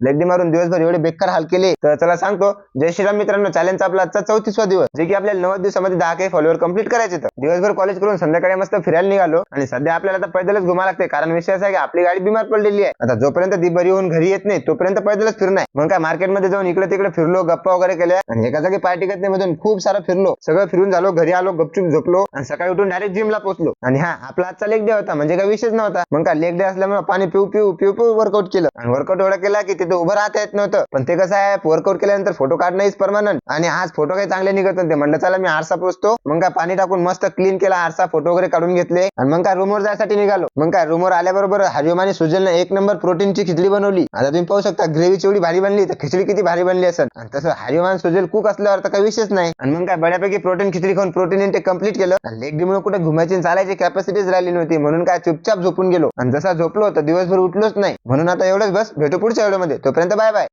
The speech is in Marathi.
लेग डे मारून दिवसभर एवढे बेकार हाल केले. तर चला सांगतो. जय श्रीराम मित्रांनो, चॅलेंजचा आपला आजचा 34वा दिवस, जे की आपल्याला 90 दिवसामध्ये 10K फॉलोअर कंप्लीट करायचे. तर दिवसभर कॉलेज करून संध्याकाळी मस्त फिरायला निघालो आणि सध्या आपल्याला आता पैदलच घुमा लागते, कारण विषय असा आहे की आपली गाडी बिमार पडलेली आहे. आता जोपर्यंत ती बरी होऊन घरी येत नाही तोपर्यंत पैदलच फिरणं आहे. मग काय मार्केटमध्ये जाऊन इकडे तिकडे फिरलो, गप्पा वगैरे केल्या आणि एका जागी पार्टी मधून खूप सारं फिरलो. सगळं फिरून झालो, घरी आलो, गपचूप झोपलो आणि सकाळी उठून डायरेक्ट जिमला पोहोचलो. आणि हा आपला आजचा लेग डे होता, म्हणजे काही विषयच नव्हता. मग काय लेग डे असल्यामुळे पाणी पिऊ पिऊ पिऊ पिऊ वर्कआउट केलं आणि वर्कआउट एवढं केला की तिथे उभं राहता येत नव्हतं. पण ते कसं आहे, वर्कआउट केल्यानंतर फोटो काढणं इज परमनंट आणि आज फोटो काही चांगले निघत नव्हते. म्हणलं चला मी आरसा पोचतो. मग काय पाणी टाकून मस्त क्लीन केला आरसा, फोटो वगैरे काढून घेतले आणि मग काय रूमवर जायसाठी निघालो. मग काय रूमवर आल्याबरोबर हरिओम आणि सुजलने एक नंबर प्रोटीनची खिचडी बनवली. आता तुम्ही पाहू शकता ग्रेव्ही एवढी भारी बनली, तर खिचडी किती भारी बनली असेल. आणि तसं हरिओम आणि सुजल कुक असल्यावर तर काही विषयच नाही. आणि मग काय बऱ्यापैकी प्रोटीन खिचडी खाऊन प्रोटीन इंटेक कंप्लीट केलं. लेग डे मुळे कुठे घुमायची चालायची कॅपॅसिटीच राहिली नव्हती, म्हणून काय चुपचाप झोपून गेलो. आणि जसा झोपलो तर दिवसभर उठलोच नाही. म्हणून आता एवढंच, बस भेटू पुढच्या व्हिडिओमध्ये. तोपर्यंत बाय बाय.